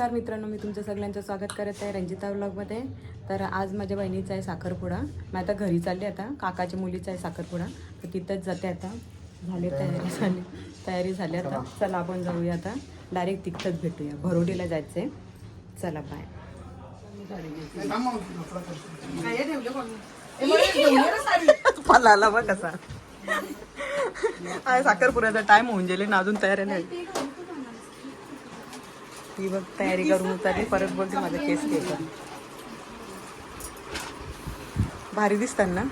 नमस्कार मित्रांनो, मी तुमचं सगळ्यांचं स्वागत करत आहे रंजिता व्लॉगमध्ये. तर आज माझ्या बहिणीचा आहे साखरपुडा. मी आता घरी चालले, आता काकाच्या मुलीचा आहे साखरपुडा, तर तिथंच जाते. आता तयारी झाली आता. चला आपण जाऊया आता, डायरेक्ट तिथंच भेटूया. भरोडीला जायचं आहे. चला बाय. पलाला बघ कसा साखरपुड्याचा टाइम होऊन गेले ना, अजून तयारी नाही. ही बघ तयारी करून उतरली, परत बोलते माझा केस केला. भारी दिसतात ना.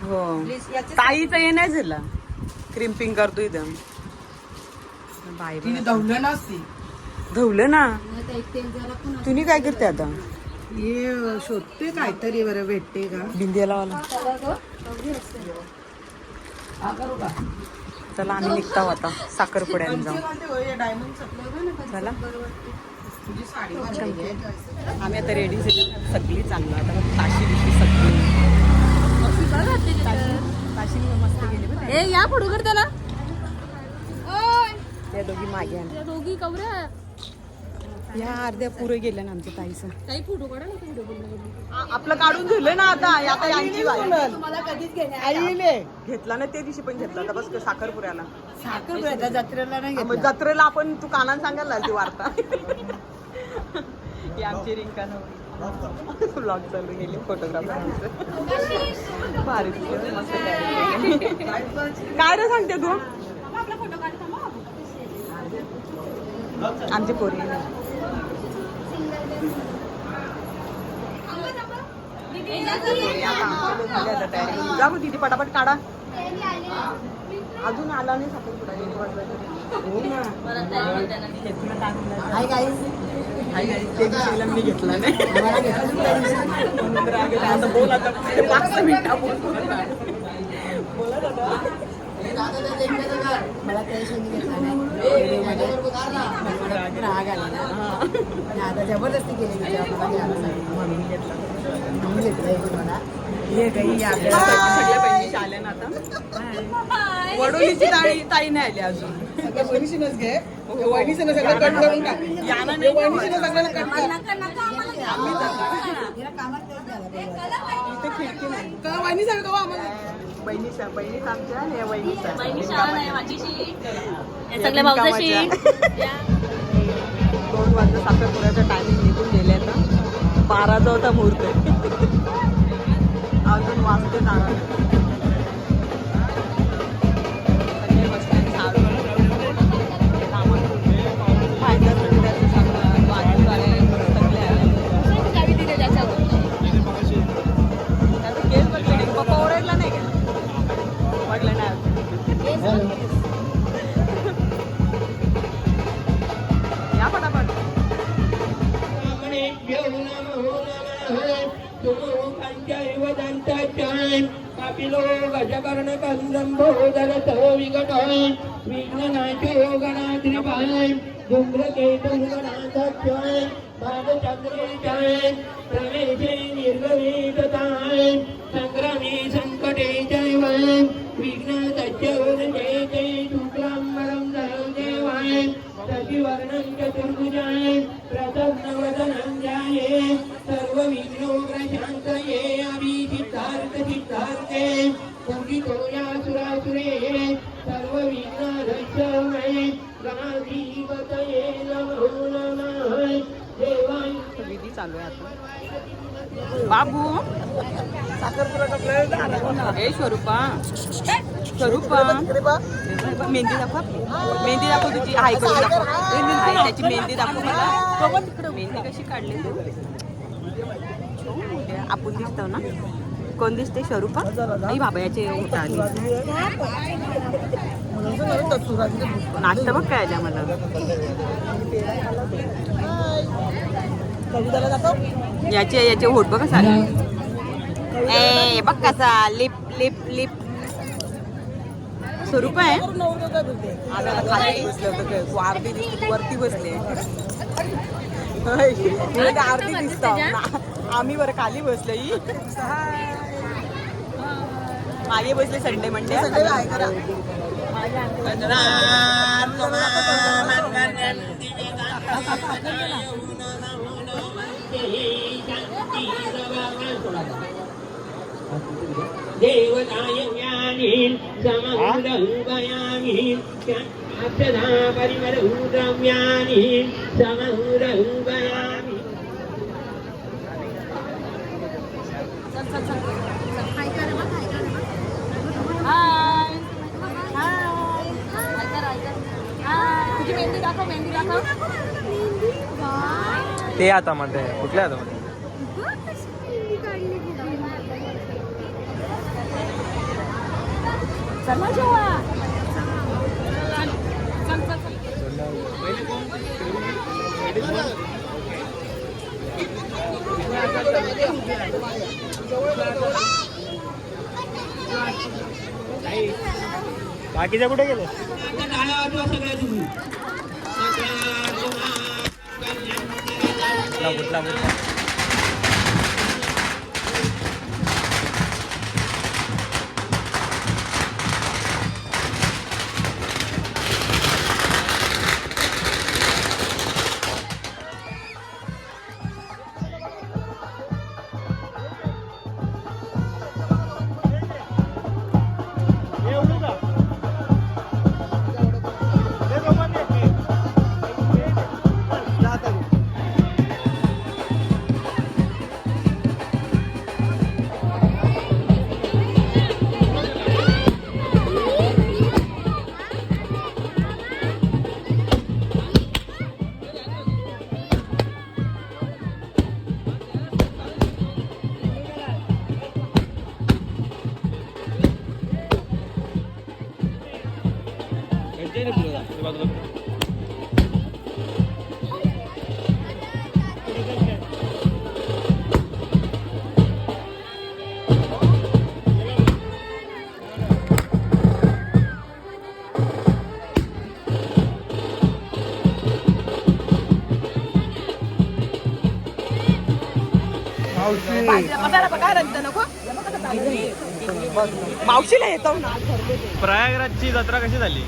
हो, ताईचं हे नाही झाला. क्रिम्पिंग करतो इथं. धवलं ना. तुम्ही काय करते आता? हे शोधते काहीतरी बरं भेटते का बिंदिया लावाला. चला आम्ही निघता आता साखरपुड्याला जाऊ. चला आम्ही आता रेडी सगळी चांगलं. आता ताशी दिसली सगळी. ताशी मस्त गेली. या फोटो कर त्याला. त्या दोघी मागे आल्या. दोघी कवऱ्या या अर्ध्या पुरे गेल्या ना आमच्या ताईचं. काही फोटो काढा ना. व्हिडिओ आपलं काढून दिलं ना. आता यांची मला कधीच घेतला ना त्या दिवशी पण घेतला. आता बस साखरपुऱ्याला. साखर जत्रेला नाही मग जत्रेला आपण तू कानान सांगायला ती वार्ता. ही आमची रिंका ब्लॉग चालू गेली. फोटोग्राफर भारी मस्त. काय रे सांगते तू? आमची पोरी जा मग तिथे पटापट काढा. अजून आला नाही साखरपुडा. मी घेतला नाही. आता बोल, आता 5 मिनिटं मला राग आला ना. आता जबरदस्ती केली म्हणून घेतला. मला हे काही आपल्याला सगळ्या बहिणीशी आल्या ना. आता वडोलीची ताई नाही आली अजून. वहिनीशीनच घे. वहिनीशीनं सगळं कट करून टाक. याला नाही. वहिनीशीनं सगळं कट कर. इथे खिडकी नाही. का वहिनी सांगतो आम्हाला. बहिणीच आमच्या आणि वहिनीचा सगळ्या भाऊजाशी 2 वाजता साखरपुड्याचा टायमिंग निघून गेले. आता 12चा होता मुहूर्त. अजून वाजते जाणार. पप्पा ओरडला नाही का? वाटलं नाही. या पटापट. कापिलो गजकर्ण कंदंबोदर विघटय विघ्ननाशो गणाद्रिपाय धूम्रकेतु गणाध्यक्षय बालचक्रेशय प्रवेशे निर्गवेशताय संग्रामे संकटे चैव विघ्नदज्जवरजयते शुक्लाम्बरं देवाय शशिवर्णं चतुर्भुजाय प्रसन्नवदनं ध्याये सर्वविघ्नोग्रशान्तये अभिसिद्धार्थे पूजितो यासुरासुरे सर्वविघ्नदर्शय गणाधिपतये नमो नमः देवाय. विधी चालू आहे आता. बाबू साखरपुरा. ए स्वरूपा मेहंदी दाखव. मेहंदी दाखव तुझी. आई करून दाखव. त्याची मेहंदी दाखव मला. मेहंदी कशी काढली तू? आपण दिसतो ना. कोण दिसते? स्वरूपा. नाही बाबा, याचे उठा आली. नाश्ता बघ काय आल्या मला. याचे होट बघ कसा. ए बघ कसा. Lip lip lip. स्वरूप आहे. खाली बसले होते. तू आरती दिसते. तू वरती बसले. आरती दिसत. आम्ही वर खाली बसले. मागे बसले. संडे मंडे देवताय ज्ञानी समहुरहुगयामि अक्षधा परिमलहुद्रव्याणि समहुरहुगयामि तुझी मेहंदी दाखव, मेहंदी दाखव. ते हातामध्ये कुठल्या हातामध्ये चला जेवा. बाकीच्या कुठे गेले कुठला मावशीला येतो ना. प्रयागराजची जत्रा कशी झाली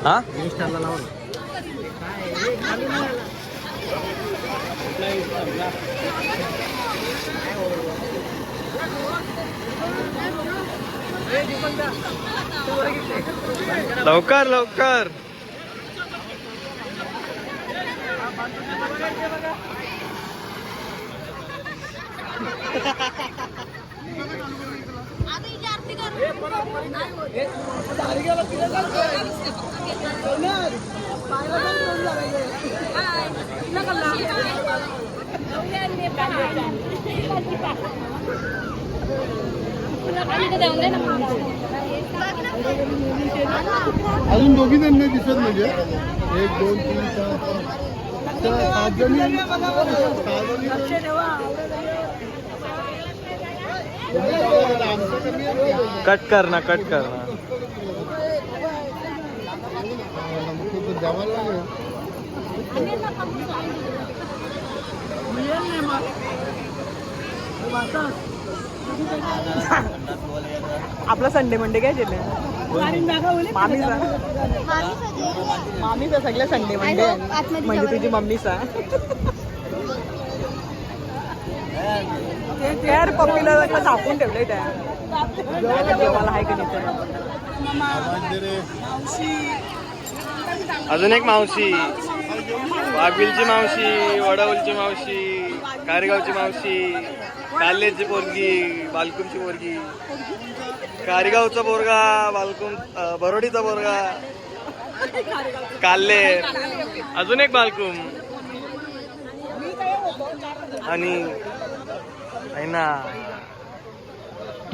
हा लवकर लवकर अजून दोघी जण नाही दिसत म्हणजे 1 2 3 4 5 जणी कट करना कट करना जमायला लागेल. आपला संडे मंडे काय केलं मामीचा मामीचा सगळं संडे मंडे म्हणजे तुझी मम्मीचा यार पप्पीला सगळं झाकून ठेवलंय त्या देवाला आहे का नाही. अजून एक मावशी वाघविलची मावशी वडावलची मावशी कारेगावची मावशी काल्लेची पोरगी बालकुमची पोरगी कारेगावचा पोरगा बालकुम बरोडीचा पोरगा काल्ले अजून एक बालकुम आणि ना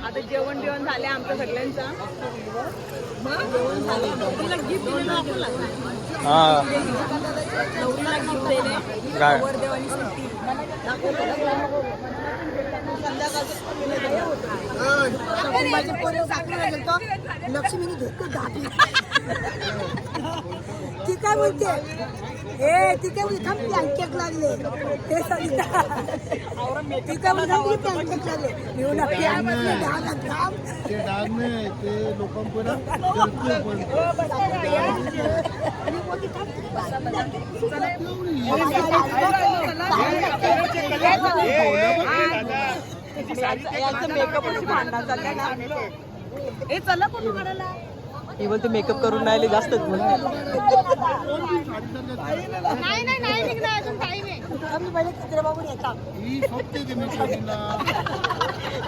आता जेवण बिवण झाले आमचं सगळ्यांचं. जेवण झालं. नवरीला गिफ्ट दिलं आपण. हा नवरीला गिफ्ट दिले. काय वरदेवानी सुट्टी. लक्ष्मीने घेतलं दाबी ती काय बोलते हे ती काय बोलते थांब प्लॅंकेट लागले हे सविता ती काय बोलते प्लॅंकेट लागले येऊन ते डाग नाही ते लोकांपर्यंत यांचं मेकअपची भांडण चाललंय ना. ए चला फोटो काढायला. ही बोलते मेकअप करून राहिले जास्तच बोलते. नाही नाही नाही निघणार अजून टाइम आहे आम्ही पहिले चित्रबाबून येतात ही फक्त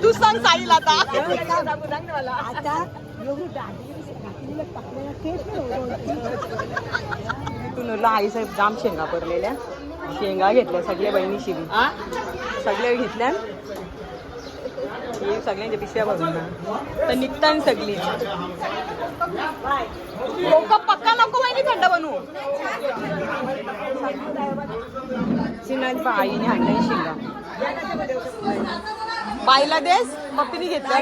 तू सांग साईला आता. आता एवढी दाढी टाकलेला केस तू आई साहेब जाम शेंगा भरलेल्या. शेंगा घेतल्या सगळ्या बहिणी शिवी सगळ्या घेतल्या. हे सगळ्यांच्या पिशव्या भरून तर निघताना सगळी लोक पक्का नको माहिती थंड बनवू. शिंगांची आईने आणल्या शेंगा. बाईला देस पप्पीने घेतला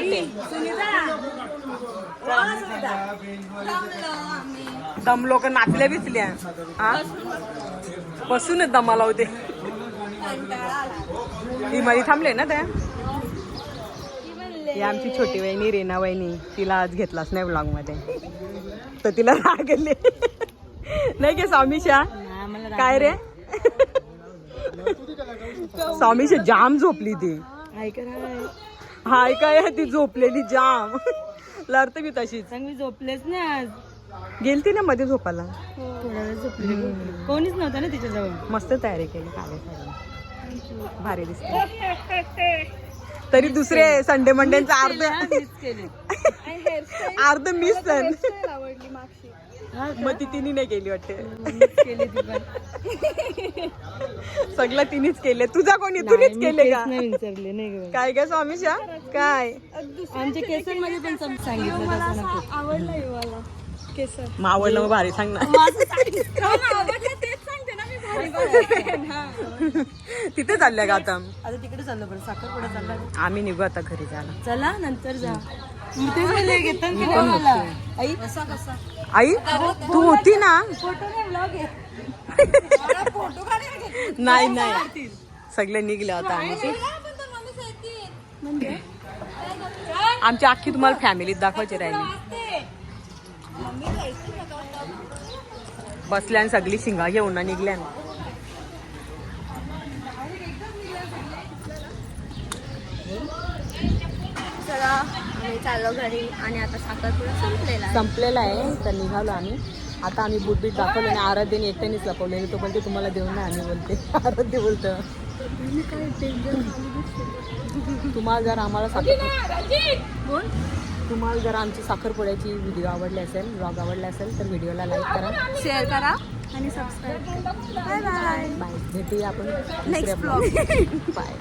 दम लोक नाचल्या बिचल्या. हा बसूनच दमाला होते. ही मध्ये थांबले ना त्या. ही आमची छोटी वहिनी रेना वहिनी. तिला आज घेतलाच नाही ब्लॉग मध्ये तर तिला राग आले नाही की स्वामीशा. काय रे स्वामीशा जाम झोपली ती. हाय काय ती झोपलेली जाम. लढते मी तशीच मी झोपलेच नाही आज. गेलती ना मध्ये झोपायला. थोडा वेळ झोपले कोणीच नव्हतं ना तिच्याजवळ. मस्त तयारी केली काले भारी दिसते. तरी दुसरे संडे मंडेचं अर्ध मिस आवडली मागची मग ती तिने नाही केली वाटते. केली ती पण. सगळं तिनेच केले. तुझा कोणी तुम्हीच केले का? नाही विचारले नाही गं. काय काय स्वामीशा काय आमच्या केसांमध्ये पण सांगितलं तसं नको. आवडलाय मला केसर मग आवडलं मग भारी सांग ना. तेच सांगते ना मी भारी. तिथे चालल्या का आता? आता तिकडे चाललो बरं साखरपुडा चालला. आम्ही निघू आता घरी जायला. चला नंतर जा. घेतात मी पण मला. बघते. आई कसा कसा आई तू होती ना. फोटो नाही ब्लॉग आहे. फोटो काढायला नाही नाही सगळे निघले आता आम्ही. म्हणजे आमची अख्खी तुम्हाला फॅमिलीत दाखवायची राहिली. बसल्या आणि सगळी शिंगा घेऊन निघल्या. चला आम्ही चाललो घरी आणि आता साखरपुडा संपलेला आहे तर निघालो आम्ही. आता आम्ही बुटबीट दाखवले आणि आराध्याने एकट्यानेच लपवले. तो पण ते तुम्हाला देऊन नाही आम्ही बोलते. आराध्य बोलतं तुम्हाला जर आम्हाला तुम्हाला जर आमची साखरपुड्याची व्हिडिओ आवडली असेल ब्लॉग आवडला असेल तर व्हिडिओला लाईक करा शेअर करा आणि सबस्क्राईब करा. Bye bye bye. भेटूया आपण नेक्स्ट ब्लॉग. बाय.